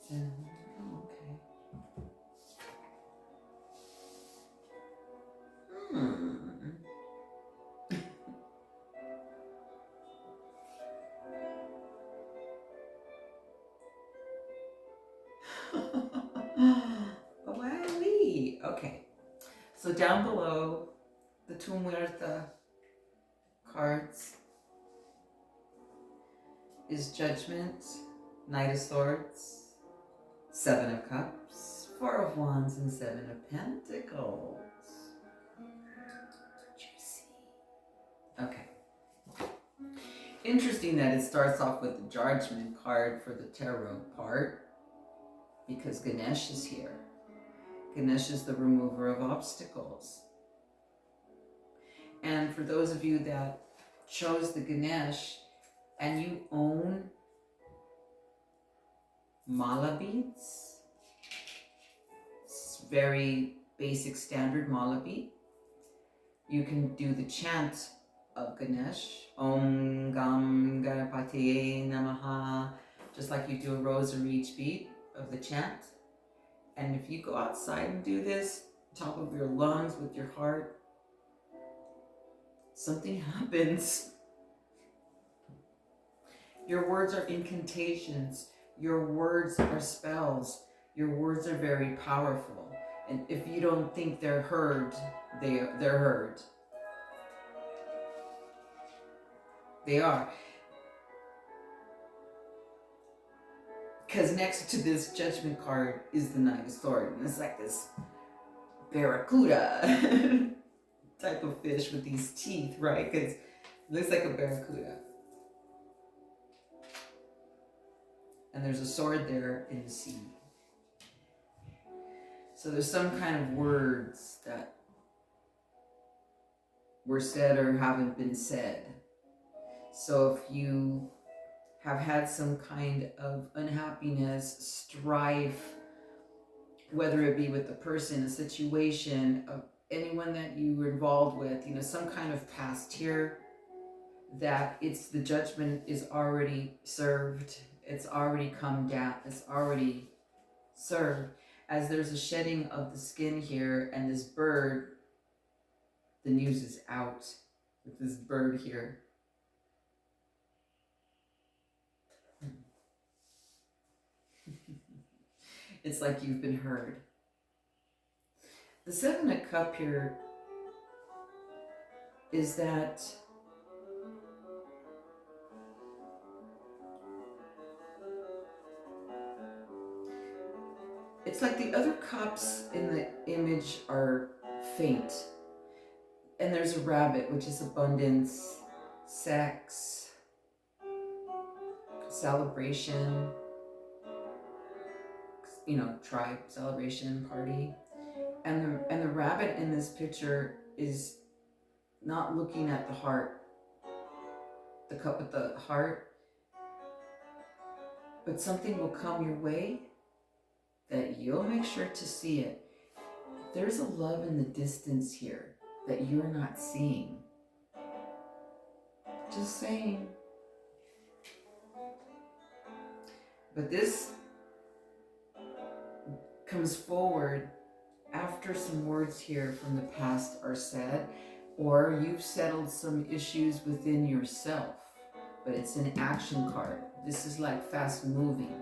So, okay. Wowee. Okay. So down below, the Tu Muerta cards is Judgment, Knight of Swords, Seven of Cups, Four of Wands, and Seven of Pentacles. Juicy. Okay. Interesting that it starts off with the Judgment card for the tarot part, because Ganesh is here. Ganesh is the remover of obstacles. And for those of you that chose the Ganesh and you own mala beads, it's very basic standard mala bead. You can do the chant of Ganesh, Om Gam Ganapatiye Namaha, just like you do a rosary each beat of the chant. And if you go outside and do this, top of your lungs with your heart, something happens. Your words are incantations. Your words are spells. Your words are very powerful. And if you don't think they're heard, they're heard. They are. Because next to this Judgment card is the Knight of Swords. And it's like this barracuda type of fish with these teeth, right? Because it looks like a barracuda. And there's a sword there in the sea. So there's some kind of words that were said or haven't been said. So if you have had some kind of unhappiness, strife, whether it be with a person, a situation, anyone that you were involved with, some kind of past here, that the judgment is already served. It's already come down. It's already served. As there's a shedding of the skin here, and this bird, the news is out with this bird here. It's like you've been heard. The Seven of Cups here is that it's like the other cups in the image are faint. And there's a rabbit, which is abundance, sex, celebration, tribe celebration party. And the rabbit in this picture is not looking at the heart, the cup with the heart, but something will come your way that you'll make sure to see it. There's a love in the distance here that you're not seeing. Just saying. But this comes forward after some words here from the past are said, or you've settled some issues within yourself, but it's an action card. This is like fast moving.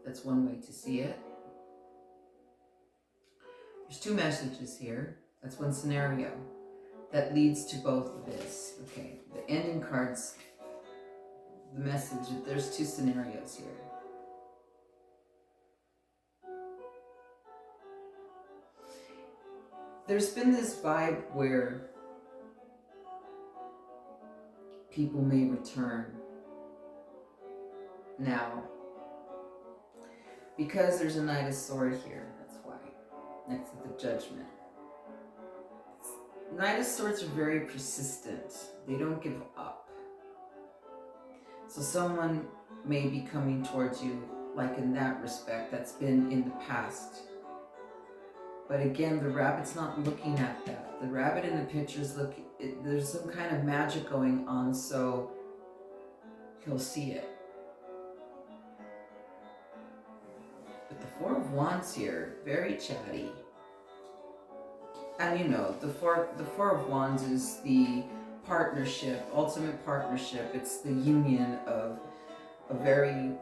That's one way to see it. There's two messages here. That's one scenario that leads to both of this. Okay, the ending cards, the message, there's two scenarios here. There's been this vibe where people may return now. Because there's a Knight of Swords here, that's why, next to the Judgment. Knight of Swords are very persistent. They don't give up. So someone may be coming towards you, like in that respect, that's been in the past. But again, the rabbit's not looking at that. The rabbit in the picture's looking, there's some kind of magic going on, so he'll see it. But the Four of Wands here, very chatty. And you know, the Four of Wands is the partnership, ultimate partnership. It's the union of a very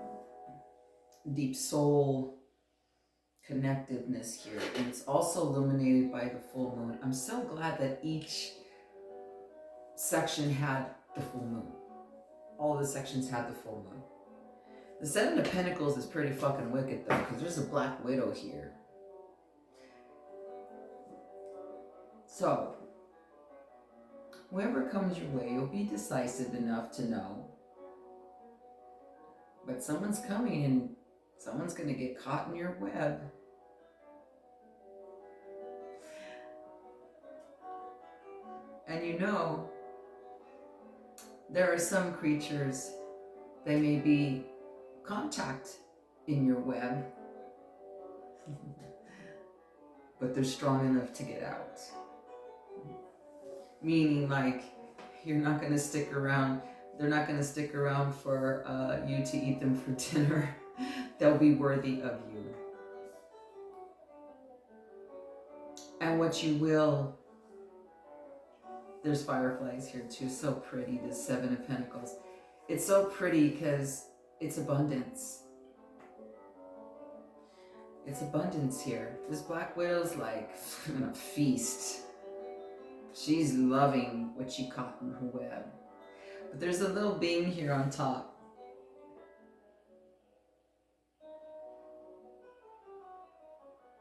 deep soul connectiveness here. And it's also illuminated by the full moon. I'm so glad that each section had the full moon. All the sections had the full moon. The Seven of Pentacles is pretty fucking wicked though, because there's a Black Widow here. So, whoever comes your way, you'll be decisive enough to know. But someone's coming and someone's going to get caught in your web. And you know, there are some creatures, they may be contact in your web, but they're strong enough to get out. Meaning, like, you're not going to stick around. They're not going to stick around for you to eat them for dinner. They'll be worthy of you. And what you will, there's fireflies here too. So pretty, this Seven of Pentacles. It's so pretty because it's abundance. It's abundance here. This Black Widow's like a feast. She's loving what she caught in her web. But there's a little being here on top.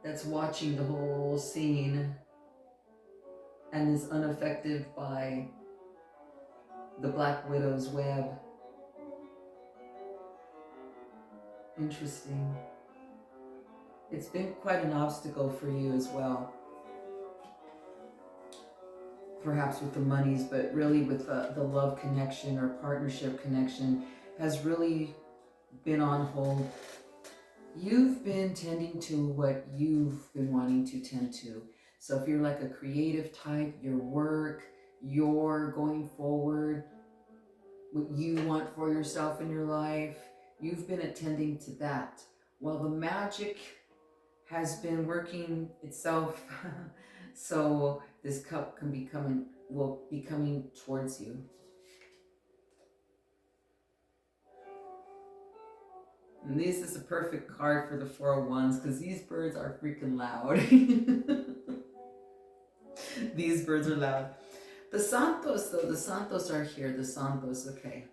That's watching the whole scene and is unaffected by the Black Widow's web. Interesting. It's been quite an obstacle for you as well. Perhaps with the monies, but really with the love connection or partnership connection has really been on hold. You've been tending to what you've been wanting to tend to. So if you're like a creative type, your work, you're going forward, what you want for yourself in your life, you've been attending to that. While the magic has been working itself, so this cup can be will be coming towards you. And this is a perfect card for the Four of Wands because these birds are freaking loud. These birds are loud. The Santos though, the Santos are here. The Santos, okay.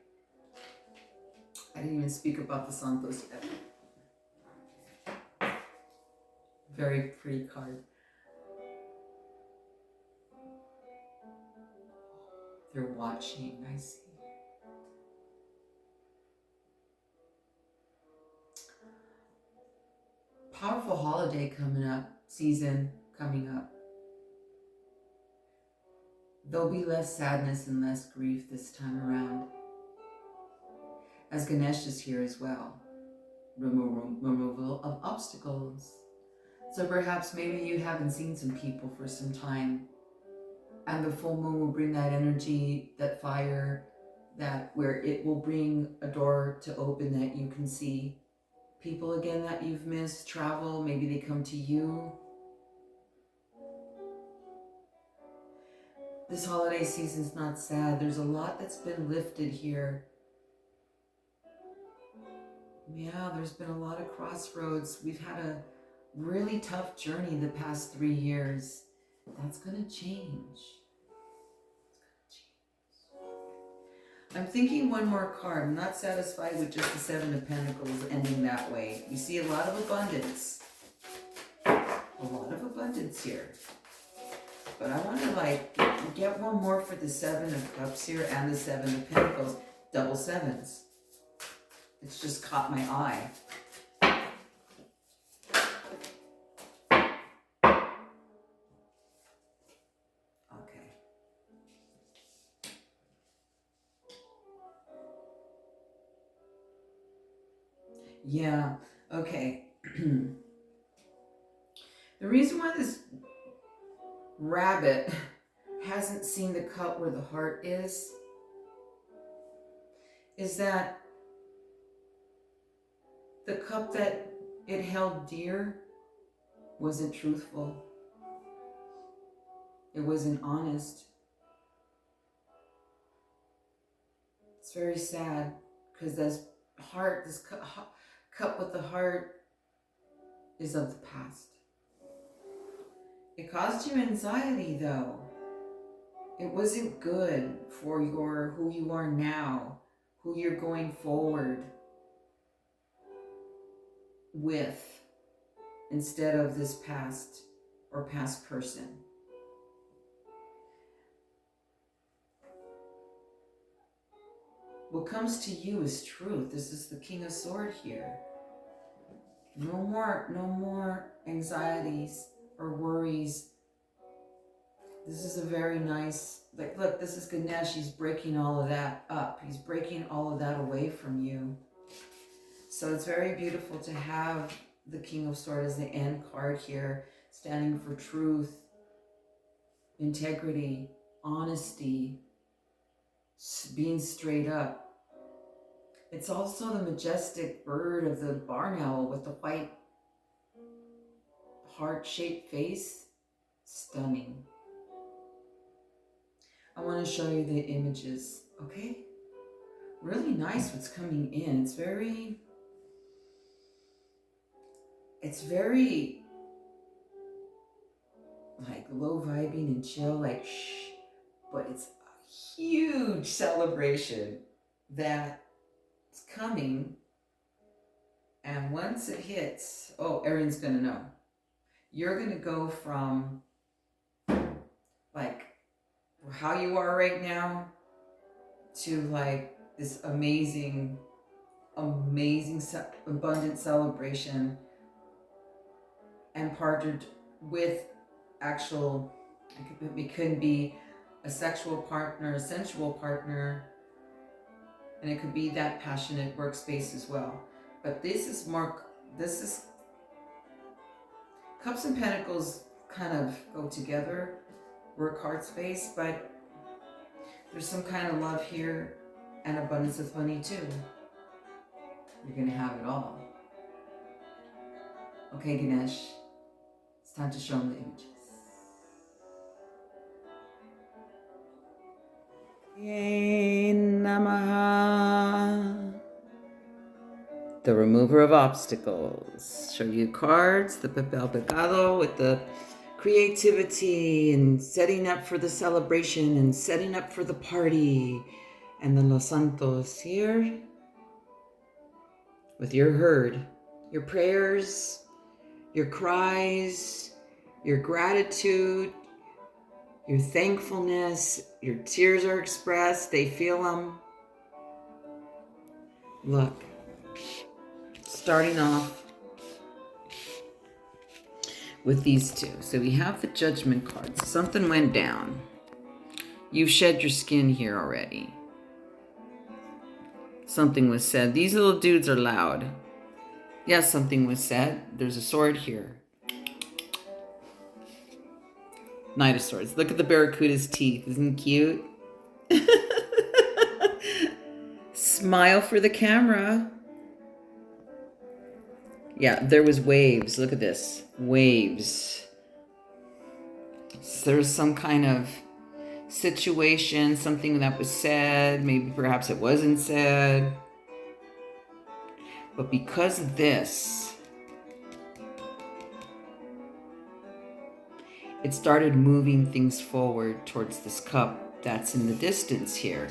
I didn't even speak about the Santos yet. Very pretty card. They're watching, I see. Powerful holiday coming up, season coming up. There'll be less sadness and less grief this time around. As Ganesh is here as well. Removal of obstacles. So perhaps maybe you haven't seen some people for some time. And the full moon will bring that energy, that fire, that where it will bring a door to open that you can see people again that you've missed, travel, maybe they come to you. This holiday season's not sad. There's a lot that's been lifted here. Yeah, there's been a lot of crossroads. We've had a really tough journey the past 3 years. That's gonna change. I'm thinking one more card. I'm not satisfied with just the Seven of Pentacles ending that way. You see a lot of abundance. A lot of abundance here. But I want to like get one more for the Seven of Cups here and the Seven of Pentacles. Double sevens. It's just caught my eye. Yeah, okay. The reason why this rabbit hasn't seen the cup where the heart is that the cup that it held dear wasn't truthful. It wasn't honest. It's very sad because this cup with the heart is of the past. It caused you anxiety though. It wasn't good for who you are now, who you're going forward with, instead of this past or past person. What comes to you is truth. This is the King of Swords here. No more anxieties or worries. This is a very nice, like, look, this is Ganesh. He's breaking all of that up. He's breaking all of that away from you. So it's very beautiful to have the King of Swords as the end card here, standing for truth, integrity, honesty, being straight up. It's also the majestic bird of the barn owl with the white heart-shaped face. Stunning. I want to show you the images, okay? Really nice what's coming in. It's very like low vibing and chill, like shh, but it's a huge celebration that's coming. And once it hits, oh, everyone's gonna know. You're gonna go from like how you are right now to like this amazing abundant celebration, and partnered with actual, it could be a sexual partner, a sensual partner, and it could be that passionate workspace as well. But this is Cups and Pentacles kind of go together, work hard space, but there's some kind of love here and abundance of money too. You're gonna have it all. Okay, Ganesh, it's time to show them the images. Yay Namaha. The remover of obstacles. Show you cards, the papel pecado with the creativity and setting up for the celebration and setting up for the party. And the Los Santos here with your herd, your prayers, your cries, your gratitude, your thankfulness, your tears are expressed, they feel them. Look, starting off with these two. So we have the Judgment cards. Something went down. You've shed your skin here already. Something was said. These little dudes are loud. Yes, something was said. There's a sword here. Knight of Swords. Look at the Barracuda's teeth. Isn't it cute? Smile for the camera. Yeah, there was waves. Look at this. Waves. So there's some kind of situation, something that was said. Maybe perhaps it wasn't said. But because of this, it started moving things forward towards this cup that's in the distance here.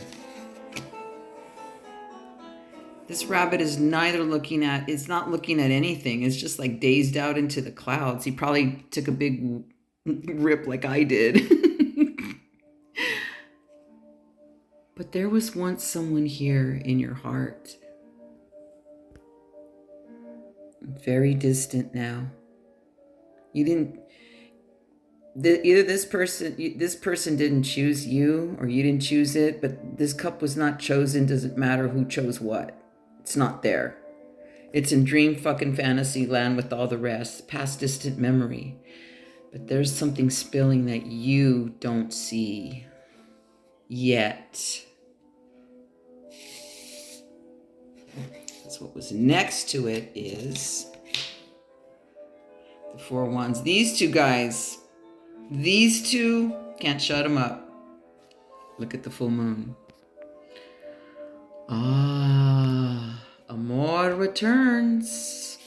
This rabbit is not looking at anything. It's just like dazed out into the clouds. He probably took a big rip like I did. But there was once someone here in your heart. Very distant now. You didn't... Either this person didn't choose you or you didn't choose it, but this cup was not chosen. Doesn't matter who chose what. It's not there. It's in dream fucking fantasy land with all the rest. Past distant memory. But there's something spilling that you don't see yet. So what was next to it is the 4 wands. These two guys, these two, can't shut them up. Look at the full moon. Ah, amor returns.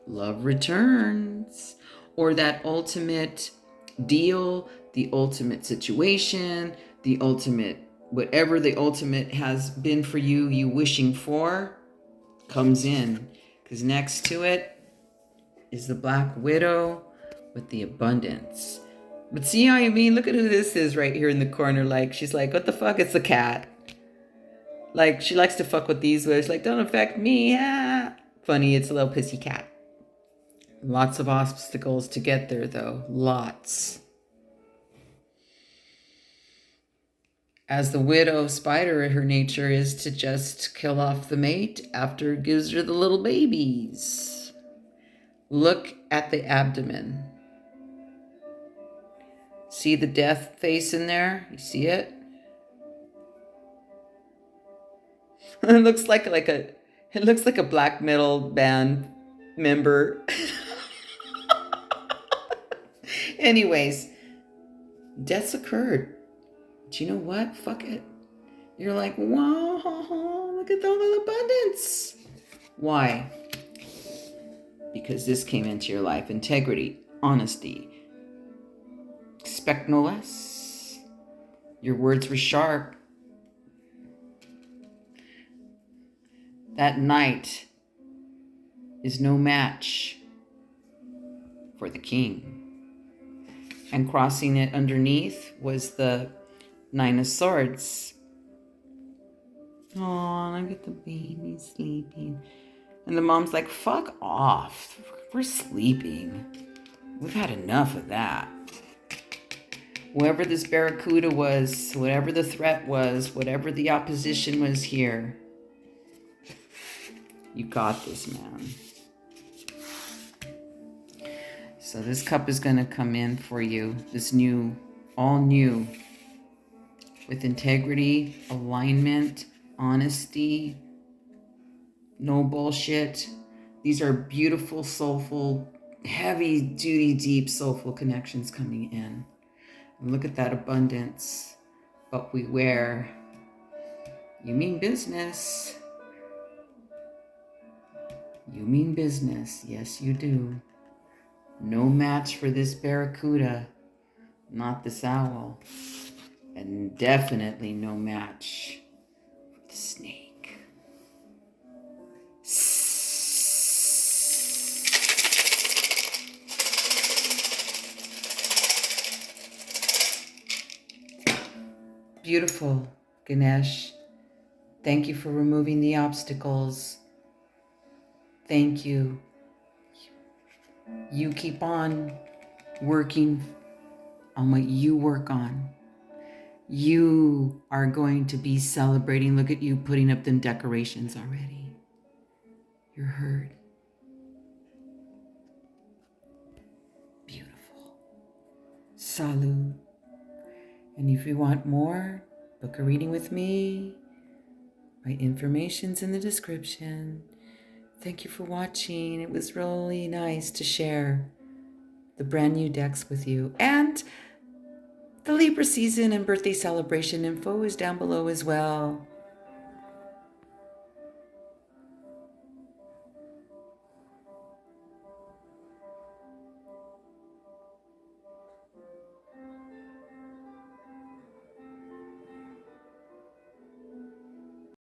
Love returns. Or that ultimate deal, the ultimate situation, the ultimate, whatever the ultimate has been for you, you wishing for, comes in. Because next to it is the Black Widow with the abundance. But see how you mean? Look at who this is right here in the corner. Like, she's like, what the fuck? It's the cat. Like, she likes to fuck with these words. Like, don't affect me. Ah. Funny, it's a little pissy cat. Lots of obstacles to get there, though. Lots. As the widow spider, her nature is to just kill off the mate after it gives her the little babies. Look at the abdomen. See the death face in there? You see it? It looks like a black metal band member. Anyways, deaths occurred. But you know what? Fuck it. You're like, wow, look at all the abundance. Why? Because this came into your life. Integrity, honesty. Expect no less. Your words were sharp. That knight is no match for the king. And crossing it underneath was the 9 of Swords. Oh, look at the baby sleeping. And the mom's like, fuck off. We're sleeping. We've had enough of that. Whoever this barracuda was, whatever the threat was, whatever the opposition was here, you got this, man. So this cup is going to come in for you. This new, all new, with integrity, alignment, honesty, no bullshit. These are beautiful, soulful, heavy-duty, deep, soulful connections coming in. And look at that abundance. But we wear. You mean business. You mean business. Yes, you do. No match for this barracuda. Not this owl. And definitely no match for the snake. Beautiful, Ganesh. Thank you for removing the obstacles. Thank you. You keep on working on what you work on. You are going to be celebrating. Look at you putting up them decorations already. You're heard. Beautiful. Salud. And if you want more, book a reading with me. My information's in the description. Thank you for watching. It was really nice to share the brand new decks with you. And the Libra season and birthday celebration info is down below as well.